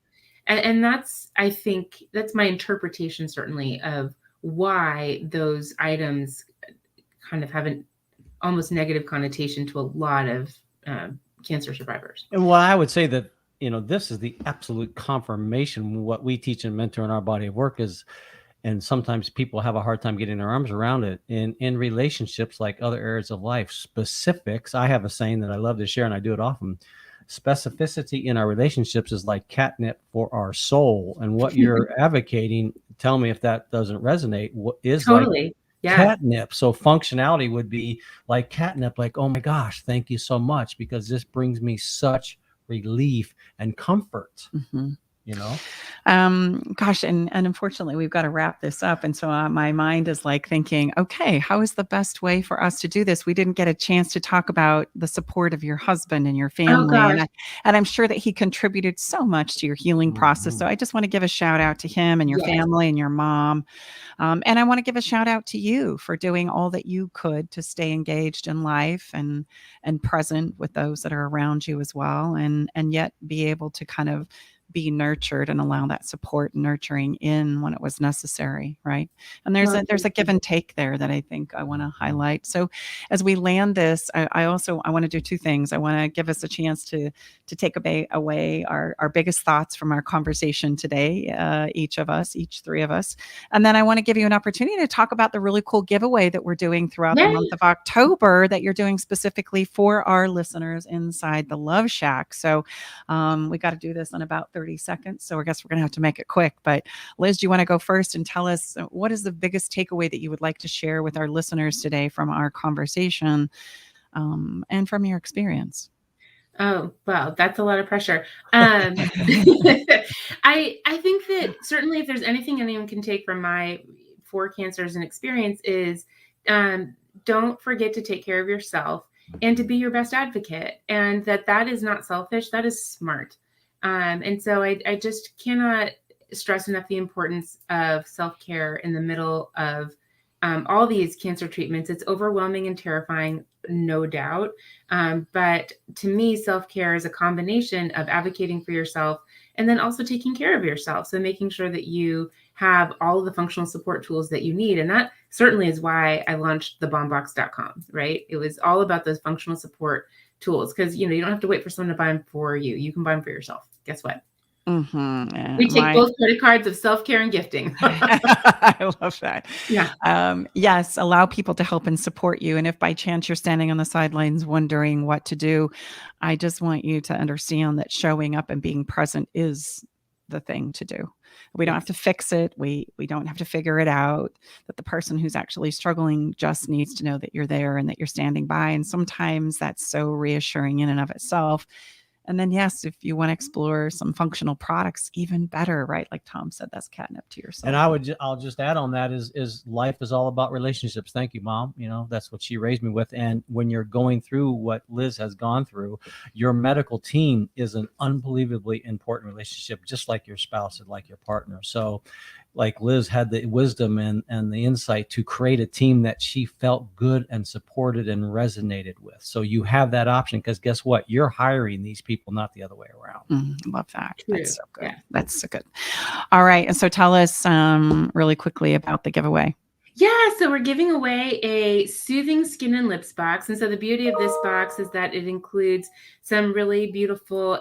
and that's, I think that's my interpretation certainly of why those items kind of have an almost negative connotation to a lot of cancer survivors. And well, I would say that, this is the absolute confirmation. What we teach and mentor in our body of work is, and sometimes people have a hard time getting their arms around it in relationships, like other areas of life. Specifics. I have a saying that I love to share, and I do it often. Specificity in our relationships is like catnip for our soul. And what you're advocating, tell me if that doesn't resonate, is totally. Like catnip. So functionality would be like catnip, like, oh my gosh, thank you so much, because this brings me such relief and comfort. Gosh, and unfortunately, we've got to wrap this up. And so my mind is like thinking, okay, how is the best way for us to do this? We didn't get a chance to talk about the support of your husband and your family. And I'm sure that he contributed so much to your healing process. So I just want to give a shout out to him and your family and your mom. And I want to give a shout out to you for doing all that you could to stay engaged in life and present with those that are around you as well. And yet be able to kind of be nurtured and allow that support and nurturing in when it was necessary, right? And there's a give and take there that I think I want to highlight. So as we land this, I want to do two things. I want to give us a chance to take away our biggest thoughts from our conversation today, each three of us. And then I want to give you an opportunity to talk about the really cool giveaway that we're doing throughout the month of October that you're doing specifically for our listeners inside the Love Shack. So we got to do this in about 30 seconds. So I guess we're going to have to make it quick. But Liz, do you want to go first and tell us what is the biggest takeaway that you would like to share with our listeners today from our conversation and from your experience? Oh, wow. That's a lot of pressure. I think that certainly if there's anything anyone can take from my 4 cancers and experience is don't forget to take care of yourself and to be your best advocate. And that is not selfish. That is smart. And so I just cannot stress enough the importance of self-care in the middle of all these cancer treatments. It's overwhelming and terrifying, no doubt. But to me, self-care is a combination of advocating for yourself and then also taking care of yourself. So making sure that you have all of the functional support tools that you need. And that certainly is why I launched thebombbox.com, right? It was all about those functional support tools because, you don't have to wait for someone to buy them for you. You can buy them for yourself. Guess what? We take both credit cards of self-care and gifting. I love that. Yeah. Yes. Allow people to help and support you. And if by chance you're standing on the sidelines wondering what to do, I just want you to understand that showing up and being present is the thing to do. We don't have to fix it. We don't have to figure it out, that the person who's actually struggling just needs to know that you're there and that you're standing by. And sometimes that's so reassuring in and of itself. And then, yes, if you want to explore some functional products, even better, right? Like Tom said, that's catnip to yourself. And I'll just add on that is life is all about relationships. Thank you, Mom. That's what she raised me with. And when you're going through what Liz has gone through, your medical team is an unbelievably important relationship, just like your spouse and like your partner. So like Liz had the wisdom and the insight to create a team that she felt good and supported and resonated with. So you have that option because guess what? You're hiring these people, not the other way around. Love that. True. That's so good. Yeah. That's so good. All right. And so tell us really quickly about the giveaway. Yeah, so we're giving away a soothing skin and lips box. And so the beauty of this box is that it includes some really beautiful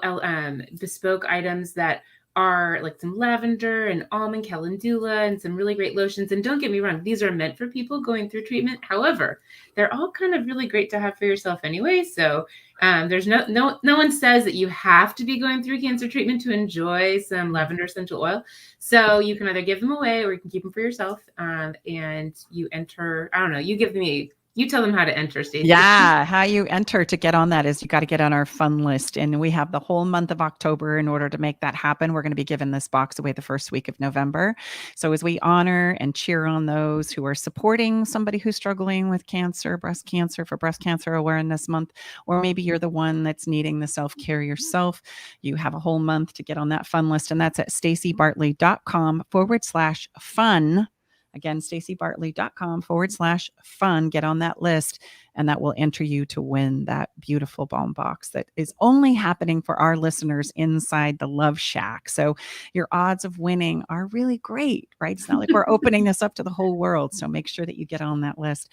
bespoke items that are like some lavender and almond calendula and some really great lotions. And don't get me wrong, these are meant for people going through treatment. However, they're all kind of really great to have for yourself anyway. So there's no one says that you have to be going through cancer treatment to enjoy some lavender essential oil. So you can either give them away or you can keep them for yourself. And you enter, I don't know, you give me You tell them how to enter, Stacey. Yeah, how you enter to get on that is you got to get on our fun list. And we have the whole month of October in order to make that happen. We're going to be giving this box away the first week of November. So as we honor and cheer on those who are supporting somebody who's struggling with cancer, breast cancer, for Breast Cancer Awareness Month, or maybe you're the one that's needing the self-care yourself, you have a whole month to get on that fun list. And that's at staceybartley.com/fun. Again, staceybartley.com/fun. Get on that list, and that will enter you to win that beautiful bomb box that is only happening for our listeners inside the Love Shack. So your odds of winning are really great, right? It's not like we're opening this up to the whole world. So make sure that you get on that list.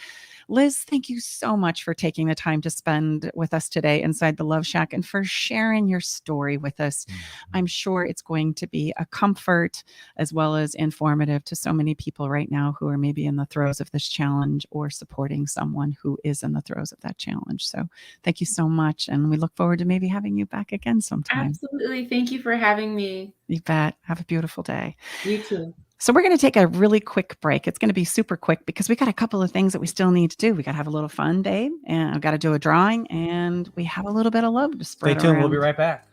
Liz, thank you so much for taking the time to spend with us today inside the Love Shack and for sharing your story with us. I'm sure it's going to be a comfort as well as informative to so many people right now who are maybe in the throes of this challenge or supporting someone who is in the throes of that challenge. So thank you so much. And we look forward to maybe having you back again sometime. Absolutely. Thank you for having me. You bet. Have a beautiful day. You too. So we're going to take a really quick break. It's going to be super quick because we got a couple of things that we still need to do. We got to have a little fun, babe, and I've got to do a drawing, and we have a little bit of love to spread around. Stay tuned. We'll be right back.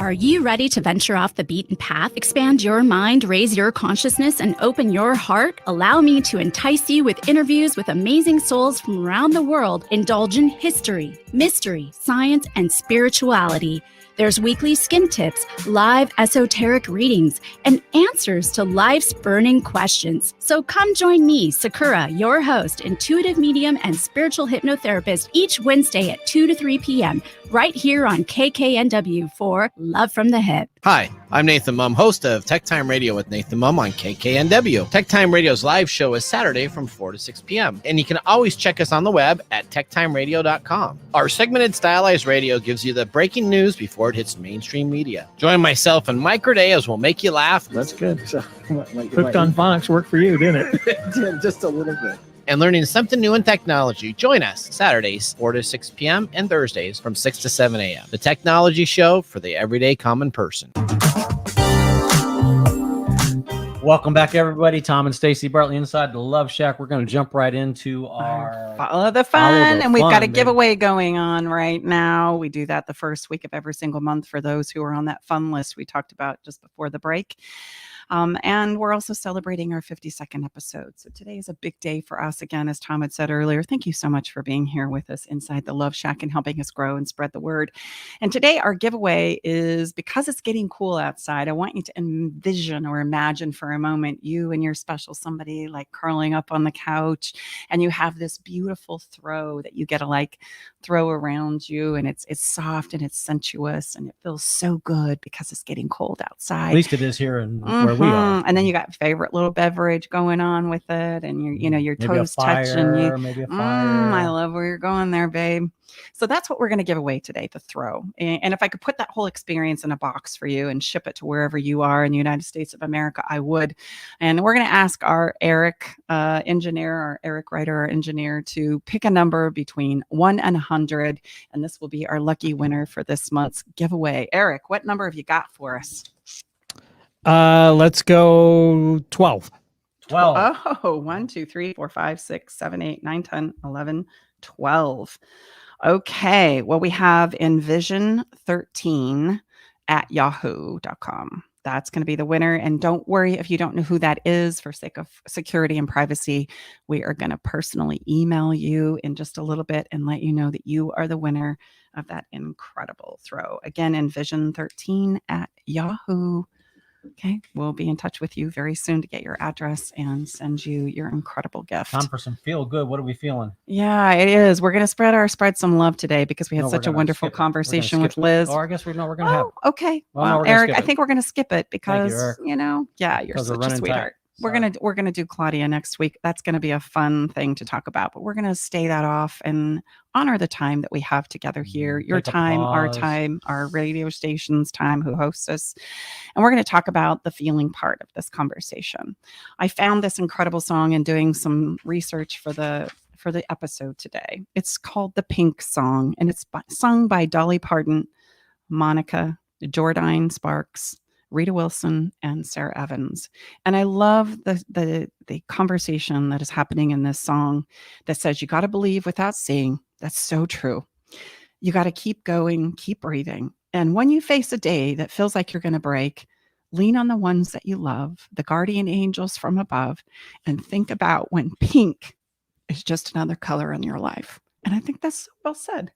Are you ready to venture off the beaten path, expand your mind, raise your consciousness, and open your heart? Allow me to entice you with interviews with amazing souls from around the world. Indulge in history, mystery, science, and spirituality. There's weekly skin tips, live esoteric readings, and answers to life's burning questions. So come join me, Sakura, your host, intuitive medium and spiritual hypnotherapist, each Wednesday at 2 to 3 p.m. right here on KKNW for Love from the Hip. Hi, I'm Nathan Mum, host of Tech Time Radio with Nathan Mum on KKNW. Tech Time Radio's live show is Saturday from 4 to 6 p.m. And you can always check us on the web at techtimeradio.com. Our segmented stylized radio gives you the breaking news before it hits mainstream media. Join myself and Mike Corday as we'll make you laugh. That's good. So, Hooked on Phonics worked for you, didn't it? It did, just a little bit. And learning something new in technology. Join us Saturdays, 4 to 6 p.m. and Thursdays from 6 to 7 a.m. The Technology Show for the everyday common person. Welcome back, everybody. Tom and Stacey Bartley inside the Love Shack. We're going to jump right into our Follow the Fun. And we've got a giveaway going on right now. We do that the first week of every single month for those who are on that fun list we talked about just before the break. And we're also celebrating our 52nd episode. So today is a big day for us. Again, as Tom had said earlier, thank you so much for being here with us inside the Love Shack and helping us grow and spread the word. And today our giveaway is, because it's getting cool outside, I want you to envision or imagine for a moment you and your special somebody like curling up on the couch, and you have this beautiful throw that you get to like throw around you, and it's soft and it's sensuous and it feels so good because it's getting cold outside. At least it is here in where we are. And then you got favorite little beverage going on with it, and your maybe toes a fire, touching you. Maybe a fire. I love where you're going there, babe. So that's what we're going to give away today, the throw. And if I could put that whole experience in a box for you and ship it to wherever you are in the United States of America, I would. And we're going to ask our Eric engineer, our Eric writer, our engineer, to pick a number between 1 and 100. And this will be our lucky winner for this month's giveaway. Eric, what number have you got for us? Let's go 12. 12. Oh, 1, 2, 3, 4, 5, 6, 7, 8, 9, 10, 11, 12. Okay. Well, we have envision13@yahoo.com. That's going to be the winner. And don't worry if you don't know who that is. For sake of security and privacy, we are going to personally email you in just a little bit and let you know that you are the winner of that incredible throw. Again, envision13@yahoo.com. Okay, we'll be in touch with you very soon to get your address and send you your incredible gift. Time for some feel good. What are we feeling? Yeah, it is. We're going to spread some love today because we had such a wonderful conversation with Liz. Oh, I guess we're going to have. Okay. Well, Eric, I think we're going to skip it because, you're such a sweetheart. We're gonna do Claudia next week. That's gonna be a fun thing to talk about, but we're gonna stay that off and honor the time that we have together here. Your time, our time, our radio station's time, who hosts us. And we're gonna talk about the feeling part of this conversation. I found this incredible song in doing some research for the episode today. It's called The Pink Song, and it's sung by Dolly Parton, Monica, Jordine Sparks, Rita Wilson, and Sarah Evans. And I love the conversation that is happening in this song that says, you got to believe without seeing. That's so true. You got to keep going, keep breathing. And when you face a day that feels like you're going to break, lean on the ones that you love, the guardian angels from above, and think about when pink is just another color in your life. And I think that's well said.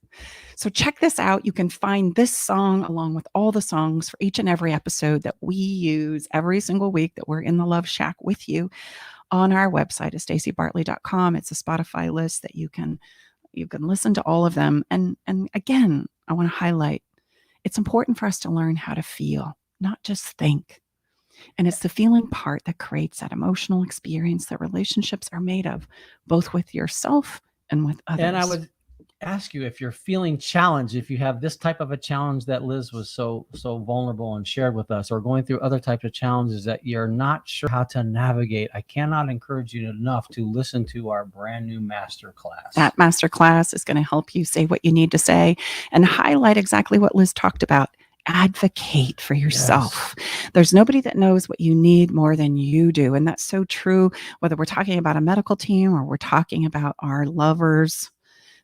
So check this out. You can find this song along with all the songs for each and every episode that we use every single week that we're in the Love Shack with you on our website at staceybartley.com. It's a Spotify list that you can listen to all of them. And again, I want to highlight, it's important for us to learn how to feel, not just think. And it's the feeling part that creates that emotional experience that relationships are made of, both with yourself and with others. And I would ask you, if you're feeling challenged, if you have this type of a challenge that Liz was so vulnerable and shared with us, or going through other types of challenges that you're not sure how to navigate, I cannot encourage you enough to listen to our brand new masterclass. That masterclass is going to help you say what you need to say and highlight exactly what Liz talked about. Advocate for yourself. Yes. There's nobody that knows what you need more than you do. And that's so true, whether we're talking about a medical team or we're talking about our lovers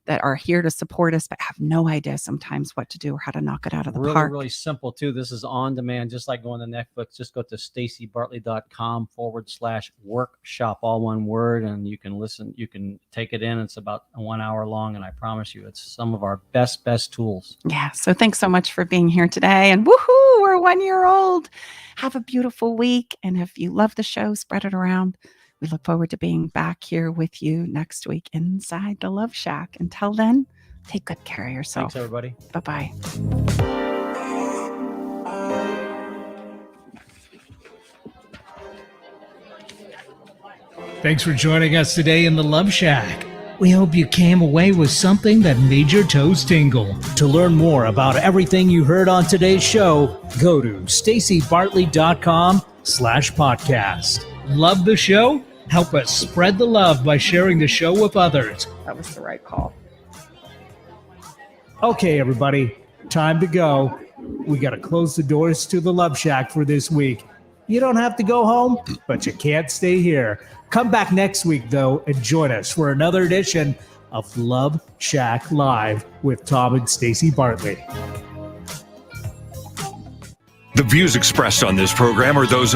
that are here to support us, but have no idea sometimes what to do or how to knock it out of the park. Really simple too. This is on demand, just like going to Netflix. Just go to staceybartley.com/workshop, all one word, and you can listen. You can take it in. It's about 1 hour long, and I promise you, it's some of our best tools. Yeah. So thanks so much for being here today. And woohoo, we're 1 year old. Have a beautiful week. And if you love the show, spread it around. We look forward to being back here with you next week inside the Love Shack. Until then, take good care of yourself. Thanks, everybody. Bye-bye. Thanks for joining us today in the Love Shack. We hope you came away with something that made your toes tingle. To learn more about everything you heard on today's show, go to staceybartley.com/podcast. Love the show? Help us spread the love by sharing the show with others. That was the right call. Okay, everybody, time to go. We got to close the doors to the Love Shack for this week. You don't have to go home, but you can't stay here. Come back next week, though, and join us for another edition of Love Shack Live with Tom and Stacey Bartley. The views expressed on this program are those